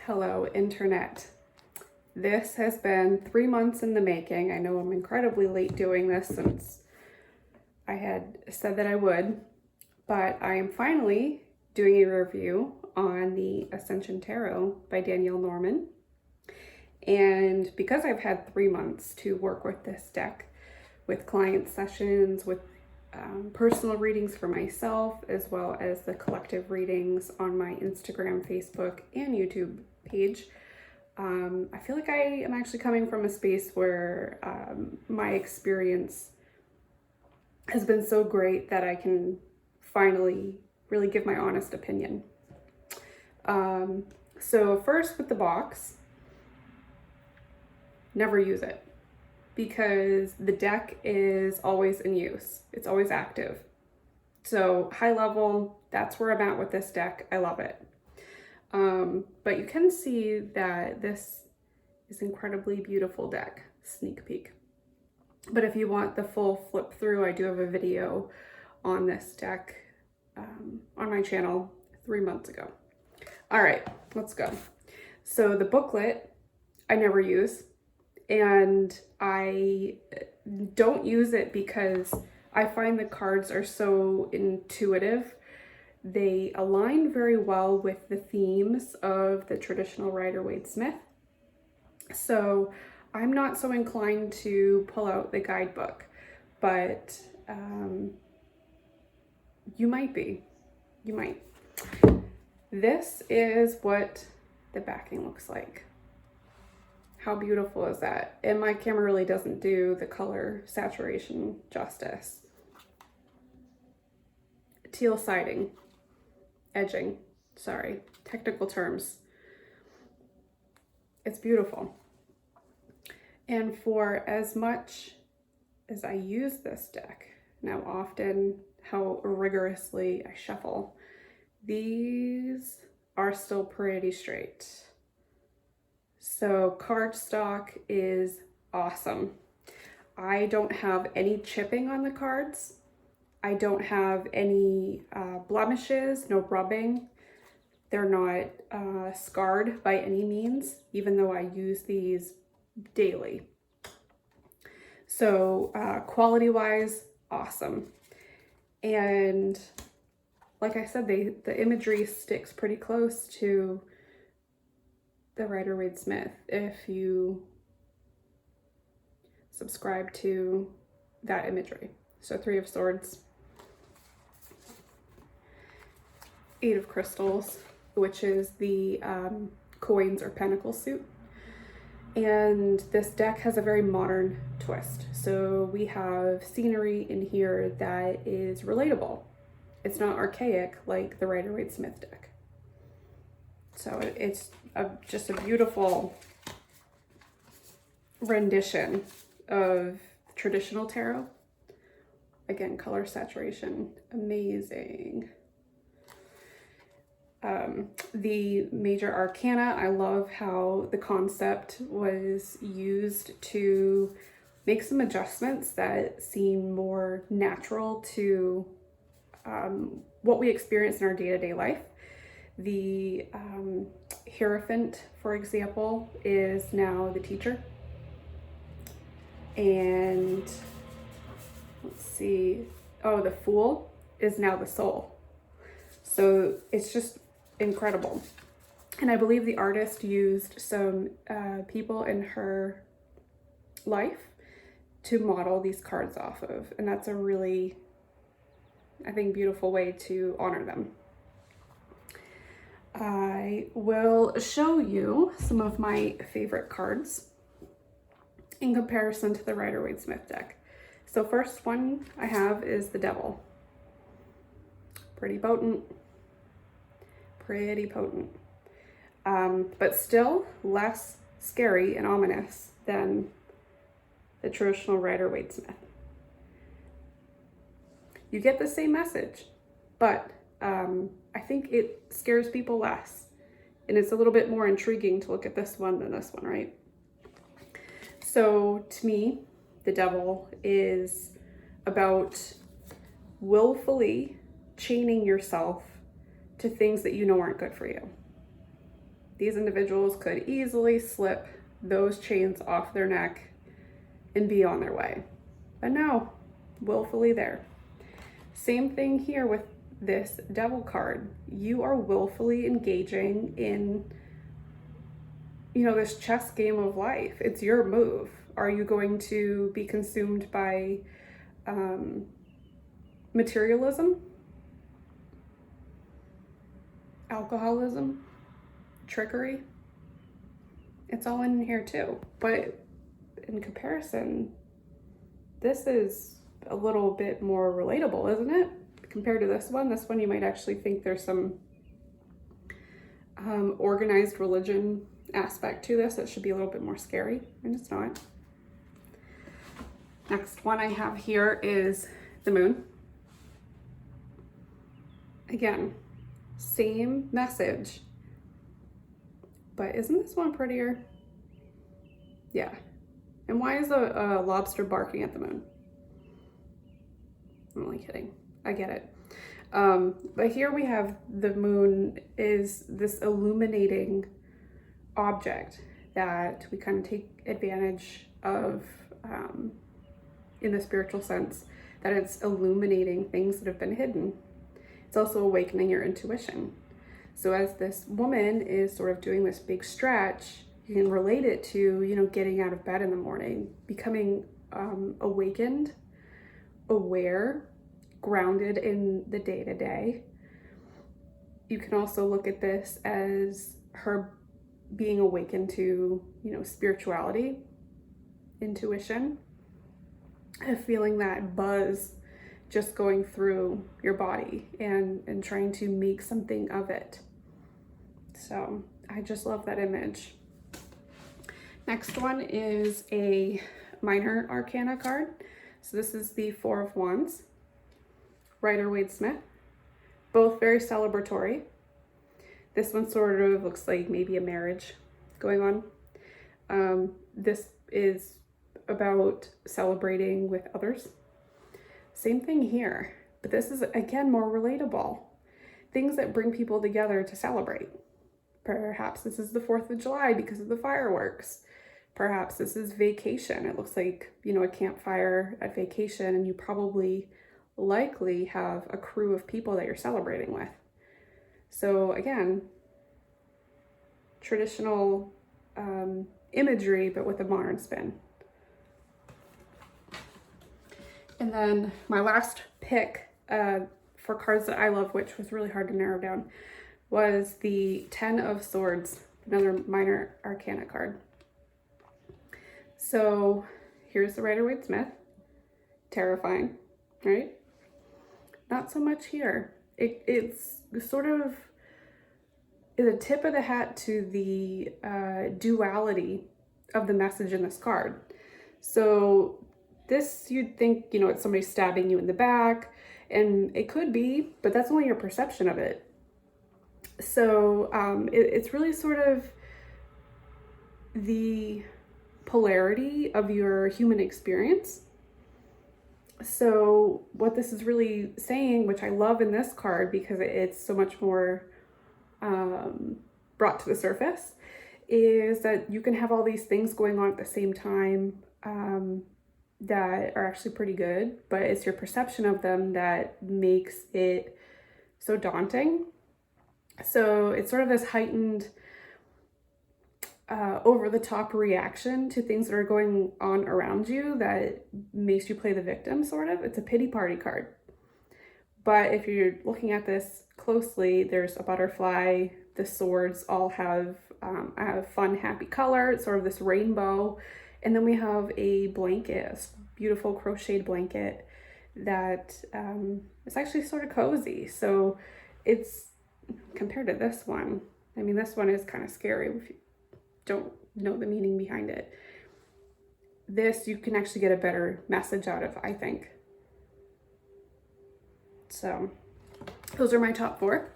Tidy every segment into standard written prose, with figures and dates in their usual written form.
Hello, Internet. This has been 3 months in the making. I know I'm incredibly late doing this since I had said that I would, but I am finally doing a review on the Ascension Tarot by Dani'el Norman. And because I've had 3 months to work with this deck, with client sessions, with personal readings for myself, as well as the collective readings on my Instagram, Facebook, and YouTube page, I feel like I am actually coming from a space where my experience has been so great that I can finally really give my honest opinion. So first with the box, never use it, because the deck is always in use. It's always active. So high level, that's where I'm at with this deck. I love it. But you can see that this is incredibly beautiful deck. Sneak peek. But if you want the full flip through, I do have a video on this deck on my channel 3 months ago. All right, let's go. So the booklet I never use. And I don't use it because I find the cards are so intuitive. They align very well with the themes of the traditional Rider-Waite-Smith. So I'm not so inclined to pull out the guidebook, but you might be. You might. This is what the backing looks like. How beautiful is that? And my camera really doesn't do the color saturation justice. Teal siding, edging, sorry, technical terms. It's beautiful. And for as much as I use this deck, now often how rigorously I shuffle, these are still pretty straight. So cardstock is awesome. I don't have any chipping on the cards. I don't have any blemishes, no rubbing. They're not scarred by any means, even though I use these daily. So quality-wise, awesome. And like I said, the imagery sticks pretty close to the Rider-Waite-Smith if you subscribe to that imagery. So 3 of Swords, 8 of Crystals, which is the coins or pentacle suit. And this deck has a very modern twist. So we have scenery in here that is relatable. It's not archaic like the Rider-Waite-Smith deck. So it's just a beautiful rendition of traditional tarot. Again, color saturation, amazing. The major arcana, I love how the concept was used to make some adjustments that seem more natural to what we experience in our day-to-day life. The Hierophant, for example, is now the teacher. And let's see, oh, the Fool is now the soul. So it's just incredible. And I believe the artist used some people in her life to model these cards off of. And that's a really, I think, beautiful way to honor them. I will show you some of my favorite cards in comparison to the Rider-Waite-Smith deck. So first one I have is the Devil. Pretty potent. Pretty potent. But still less scary and ominous than the traditional Rider-Waite-Smith. You get the same message, but I think it scares people less. And it's a little bit more intriguing to look at this one than this one, right? So to me, the Devil is about willfully chaining yourself to things that you know aren't good for you. these individuals could easily slip those chains off their neck and be on their way. But no, willfully there. Same thing here with this Devil card. You are willfully engaging in, this chess game of life. It's your move. Are you going to be consumed by materialism, alcoholism, trickery? It's all in here too. But in comparison, this is a little bit more relatable, isn't it? Compared to this one you might actually think there's some organized religion aspect to this that should be a little bit more scary, and it's not. Next one I have here is the moon. Again, same message, but isn't this one prettier? Yeah. And why is a lobster barking at the moon? I'm only kidding. I get it. But here we have the moon is this illuminating object that we kind of take advantage of in the spiritual sense, that it's illuminating things that have been hidden. It's also awakening your intuition. So as this woman is sort of doing this big stretch, you can relate it to, getting out of bed in the morning, becoming awakened, aware, grounded in the day-to-day. You can also look at this as her being awakened to, spirituality, intuition, and feeling that buzz just going through your body and trying to make something of it. So I just love that image. Next one is a minor arcana card. So this is the Four of Wands, Rider-Waite-Smith, both very celebratory. This one sort of looks like maybe a marriage going on. This is about celebrating with others. Same thing here, but this is again more relatable. Things that bring people together to celebrate. Perhaps this is the 4th of July because of the fireworks. Perhaps this is vacation. It looks like, a campfire at vacation, and you probably likely have a crew of people that you're celebrating with. So again, traditional imagery, but with a modern spin. And then my last pick for cards that I love, which was really hard to narrow down, was the 10 of Swords, another minor arcana card. So here's the Rider-Waite-Smith, terrifying, right? Not so much here. It's sort of is a tip of the hat to the duality of the message in this card. So this, you'd think, it's somebody stabbing you in the back, and it could be, but that's only your perception of it. So it's really sort of the polarity of your human experience. So what this is really saying, which I love in this card because it's so much more brought to the surface, is that you can have all these things going on at the same time that are actually pretty good, but it's your perception of them that makes it so daunting. So it's sort of this heightened over-the-top reaction to things that are going on around you that makes you play the victim, sort of. It's a pity party card. But if you're looking at this closely, there's a butterfly. The swords all have a fun, happy color. It's sort of this rainbow. And then we have a blanket, a beautiful crocheted blanket that is actually sort of cozy. So it's, compared to this one, I mean, this one is kind of scary if you don't know the meaning behind it. This you can actually get a better message out of, I think. So those are my top 4.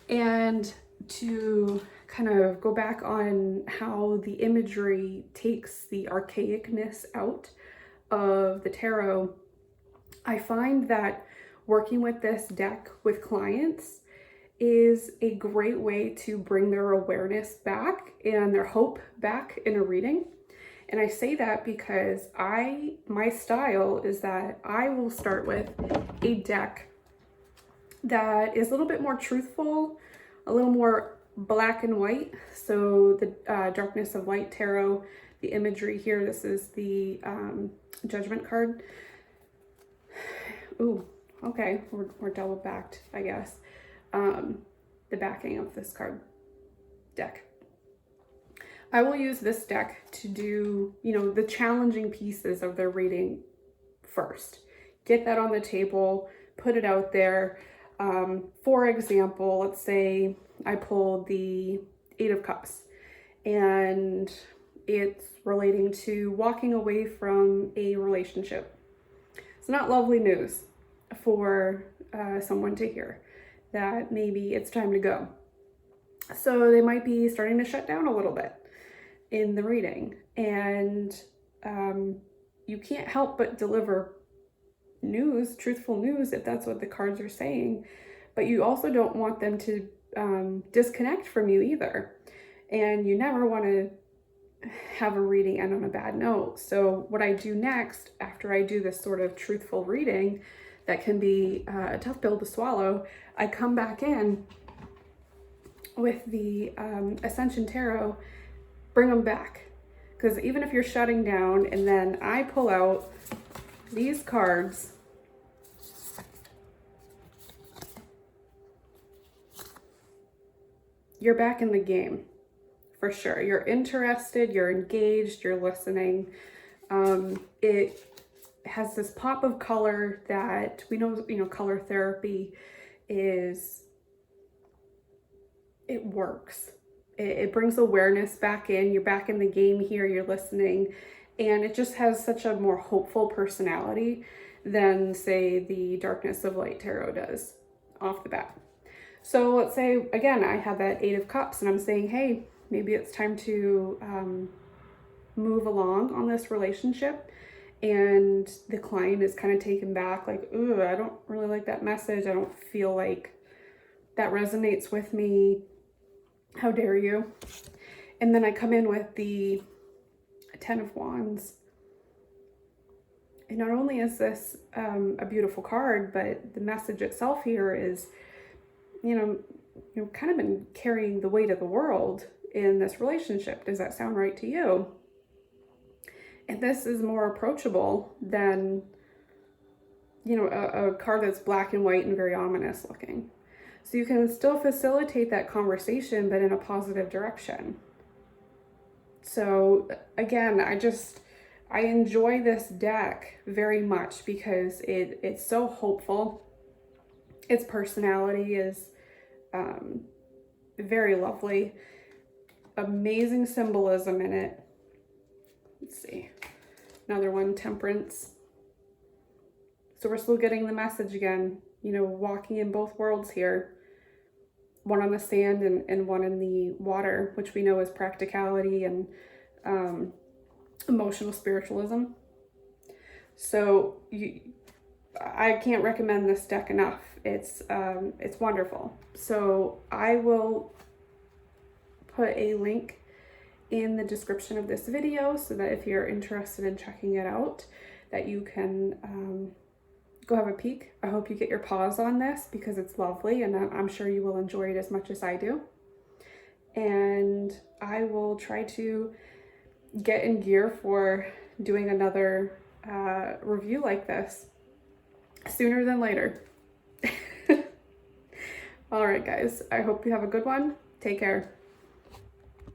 And to kind of go back on how the imagery takes the archaicness out of the tarot, I find that working with this deck with clients is a great way to bring their awareness back and their hope back in a reading. And I say that because my style is that I will start with a deck that is a little bit more truthful, a little more black and white. So the Darkness of Light Tarot, the imagery here, this is the Judgment card. Ooh, okay, we're double backed, I guess. The backing of this card deck. I will use this deck to do, the challenging pieces of their reading first. Get that on the table, put it out there. For example, let's say I pulled the Eight of Cups and it's relating to walking away from a relationship. It's not lovely news for someone to hear that maybe it's time to go. So they might be starting to shut down a little bit in the reading, and you can't help but deliver news, truthful news, if that's what the cards are saying, but you also don't want them to disconnect from you either. And you never want to have a reading end on a bad note. So what I do next, after I do this sort of truthful reading that can be a tough pill to swallow, I come back in with the Ascension Tarot, bring them back. Because even if you're shutting down, and then I pull out these cards, you're back in the game for sure. You're interested, you're engaged, you're listening. It has this pop of color that we know, color therapy is, it works. It brings awareness back in. You're back in the game here, you're listening, and it just has such a more hopeful personality than, say, the Darkness of Light Tarot does off the bat. So let's say, again, I have that Eight of Cups and I'm saying, hey, maybe it's time to move along on this relationship. And the client is kind of taken back, like, ooh, I don't really like that message. I don't feel like that resonates with me. How dare you? And then I come in with the Ten of Wands. And not only is this a beautiful card, but the message itself here is, you've kind of been carrying the weight of the world in this relationship. Does that sound right to you? And this is more approachable than, a card that's black and white and very ominous looking. So you can still facilitate that conversation, but in a positive direction. So again, I enjoy this deck very much because it's so hopeful. Its personality is very lovely. Amazing symbolism in it. Let's see. Another one, Temperance. So we're still getting the message again, walking in both worlds here. One on the sand and one in the water, which we know is practicality and emotional spiritualism. So I can't recommend this deck enough. It's wonderful. So I will put a link in the description of this video so that if you're interested in checking it out, that you can go have a peek. I hope you get your paws on this because it's lovely, and I'm sure you will enjoy it as much as I do. And I will try to get in gear for doing another review like this sooner than later. All right, guys, I hope you have a good one. Take care.